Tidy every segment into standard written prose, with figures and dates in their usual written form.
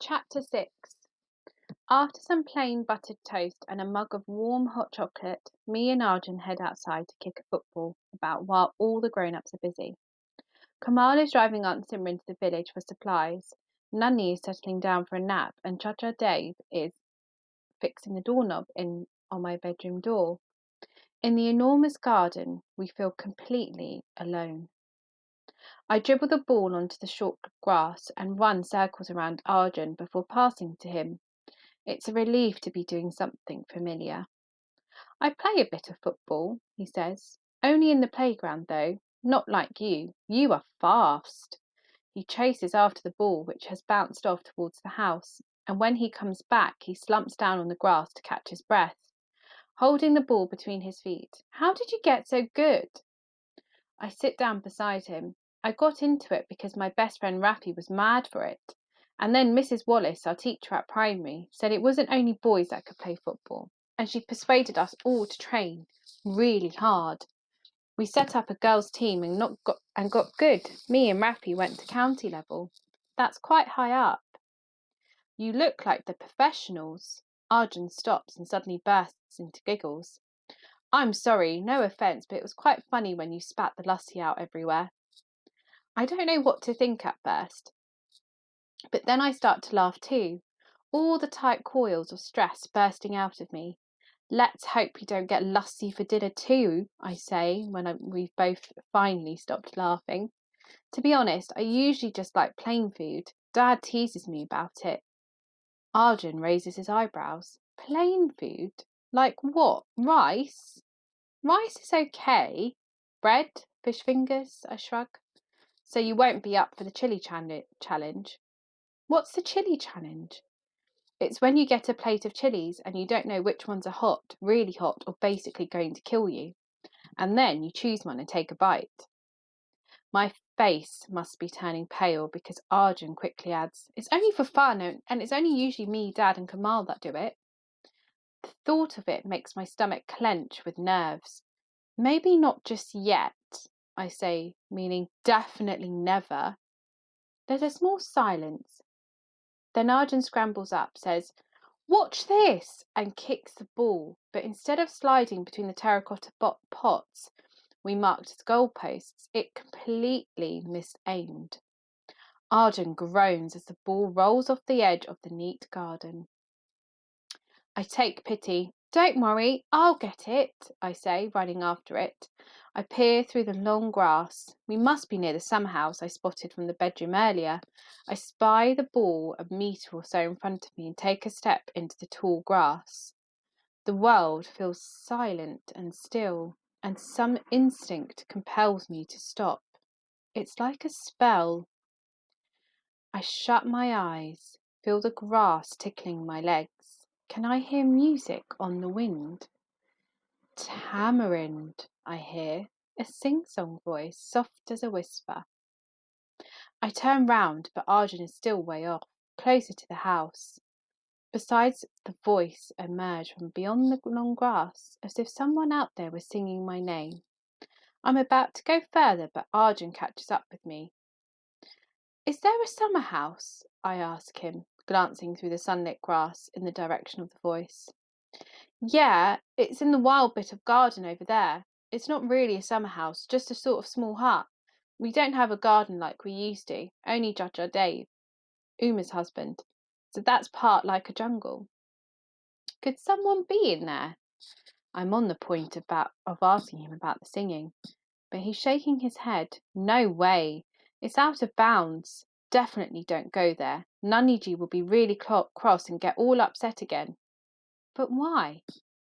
Chapter 6. After some plain buttered toast and a mug of warm hot chocolate, me and Arjun head outside to kick a football about while all the grown-ups are busy. Kamal is driving Aunt Simran to the village for supplies, Nunny is settling down for a nap, and Chacha Dave is fixing the doorknob on my bedroom door. In the enormous garden, we feel completely alone. I dribble the ball onto the short grass and run circles around Arjun before passing to him. It's a relief to be doing something familiar. I play a bit of football, he says. Only in the playground, though. Not like you. You are fast. He chases after the ball, which has bounced off towards the house, and when he comes back, he slumps down on the grass to catch his breath, holding the ball between his feet. How did you get so good? I sit down beside him. I got into it because my best friend Rafi was mad for it. And then Mrs. Wallace, our teacher at primary, said it wasn't only boys that could play football. And she persuaded us all to train really hard. We set up a girls' team and got good. Me and Rafi went to county level. That's quite high up. You look like the professionals. Arjun stops and suddenly bursts into giggles. I'm sorry, no offence, but it was quite funny when you spat the lassi out everywhere. I don't know what to think at first, but then I start to laugh too, all the tight coils of stress bursting out of me. Let's hope you don't get lassi for dinner too, I say when we've both finally stopped laughing. To be honest, I usually just like plain food. Dad teases me about it. Arjun raises his eyebrows. Plain food? Like what? Rice? Rice is okay. Bread? Fish fingers? I shrug. So you won't be up for the chili challenge. What's the chili challenge? It's when you get a plate of chilies and you don't know which ones are hot, really hot, or basically going to kill you. And then you choose one and take a bite. My face must be turning pale because Arjun quickly adds, it's only for fun and it's only usually me, Dad and Kamal that do it. The thought of it makes my stomach clench with nerves. Maybe not just yet, I say, meaning definitely never. There's a small silence. Then Arjun scrambles up, says, watch this, and kicks the ball, but instead of sliding between the terracotta pots we marked as goalposts, it completely misaimed. Arjun groans as the ball rolls off the edge of the neat garden. I take pity. Don't worry, I'll get it, I say, running after it. I peer through the long grass. We must be near the summer house I spotted from the bedroom earlier. I spy the ball a metre or so in front of me and take a step into the tall grass. The world feels silent and still, and some instinct compels me to stop. It's like a spell. I shut my eyes, feel the grass tickling my legs. Can I hear music on the wind? Tamarind, I hear, a sing-song voice, soft as a whisper. I turn round, but Arjun is still way off, closer to the house. Besides, the voice emerged from beyond the long grass, as if someone out there was singing my name. I'm about to go further, but Arjun catches up with me. Is there a summer house? I ask him, glancing through the sunlit grass in the direction of the voice. Yeah, it's in the wild bit of garden over there. It's not really a summer house, just a sort of small hut. We don't have a garden like we used to, only Judge Dave, Uma's husband. So that's part like a jungle. Could someone be in there? I'm on the point of asking him about the singing, but he's shaking his head. No way. It's out of bounds. Definitely don't go there. Naniji will be really cross and get all upset again. But why?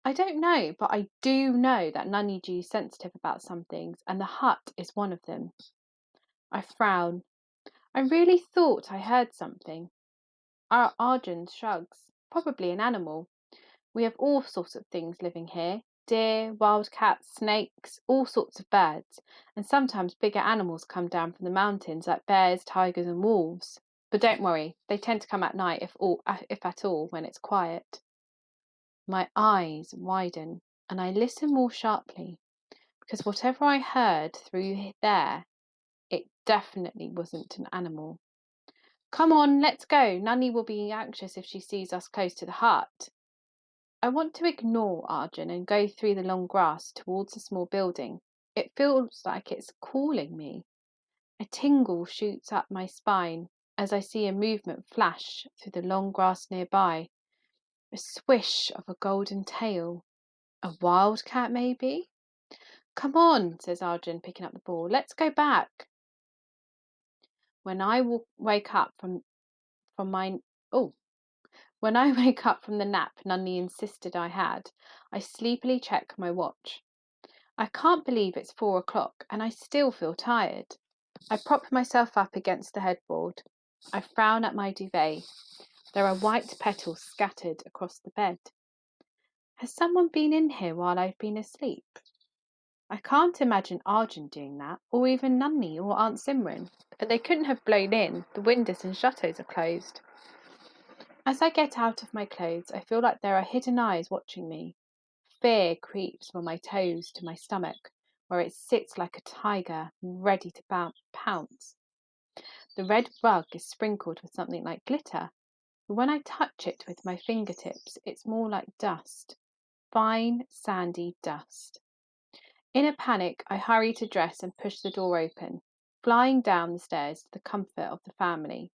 I don't know, but I do know that Naniji is sensitive about some things, and the hut is one of them. I frown. I really thought I heard something. Our Arjun shrugs. Probably an animal. We have all sorts of things living here. Deer, wild cats, snakes, all sorts of birds, and sometimes bigger animals come down from the mountains like bears, tigers and wolves. But don't worry, they tend to come at night if at all, when it's quiet. My eyes widen, and I listen more sharply, because whatever I heard through there, it definitely wasn't an animal. Come on, let's go. Nanny will be anxious if she sees us close to the hut. I want to ignore Arjun and go through the long grass towards a small building. It feels like it's calling me. A tingle shoots up my spine as I see a movement flash through the long grass nearby. A swish of a golden tail. A wildcat, maybe? Come on, says Arjun, picking up the ball. Let's go back. When I wake up from my oh, when I wake up from the nap Nunny insisted I had, I sleepily check my watch. I can't believe it's 4 o'clock and I still feel tired. I prop myself up against the headboard. I frown at my duvet. There are white petals scattered across the bed. Has someone been in here while I've been asleep? I can't imagine Arjun doing that, or even Nunny or Aunt Simran. They couldn't have blown in. The windows and shutters are closed. As I get out of my clothes, I feel like there are hidden eyes watching me. Fear creeps from my toes to my stomach, where it sits like a tiger, ready to pounce. The red rug is sprinkled with something like glitter, but when I touch it with my fingertips, it's more like dust. Fine, sandy dust. In a panic, I hurry to dress and push the door open, flying down the stairs to the comfort of the family.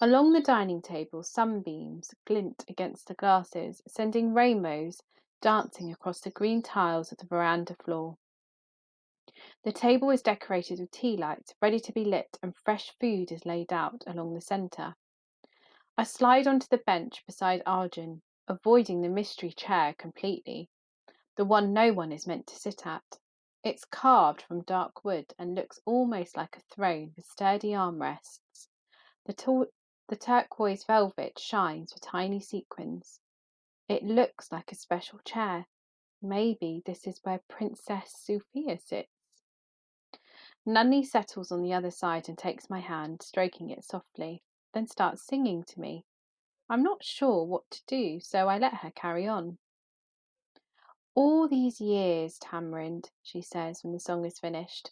Along the dining table, sunbeams glint against the glasses, sending rainbows dancing across the green tiles of the veranda floor. The table is decorated with tea lights, ready to be lit, and fresh food is laid out along the centre. I slide onto the bench beside Arjun, avoiding the mystery chair completely, the one no one is meant to sit at. It's carved from dark wood and looks almost like a throne with sturdy armrests. The turquoise velvet shines with tiny sequins. It looks like a special chair. Maybe this is where Princess Sophia sits. Nunny settles on the other side and takes my hand, stroking it softly, then starts singing to me. I'm not sure what to do, so I let her carry on. All these years, Tamarind, she says when the song is finished.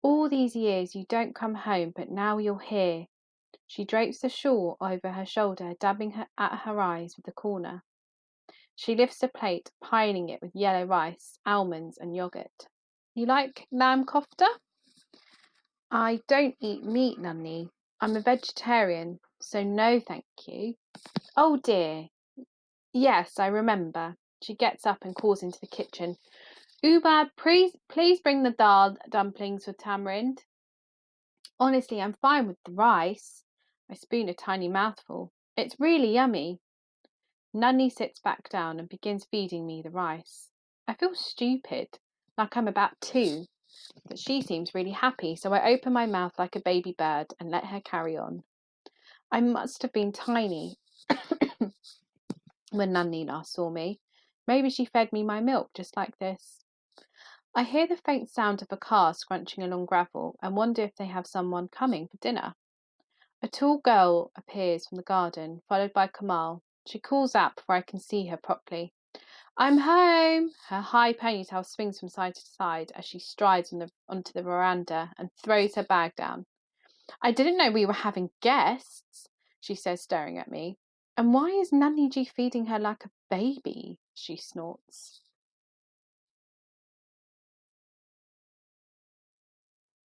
All these years you don't come home, but now you're here. She drapes the shawl over her shoulder, dabbing at her eyes with the corner. She lifts a plate, piling it with yellow rice, almonds, and yogurt. You like lamb kofta? I don't eat meat, Nunny. I'm a vegetarian, so no thank you. Oh dear. Yes, I remember. She gets up and calls into the kitchen. Ubad, please bring the dal dumplings with tamarind. Honestly, I'm fine with the rice. I spoon a tiny mouthful. It's really yummy. Nunny sits back down and begins feeding me the rice. I feel stupid, like I'm about 2, but she seems really happy, so I open my mouth like a baby bird and let her carry on. I must have been tiny when Nunny last saw me. Maybe she fed me my milk just like this. I hear the faint sound of a car scrunching along gravel and wonder if they have someone coming for dinner. A tall girl appears from the garden, followed by Kamal. She calls out before I can see her properly. I'm home! Her high ponytail swings from side to side as she strides onto the veranda and throws her bag down. I didn't know we were having guests, she says, staring at me. And why is Nanny G feeding her like a baby? She snorts.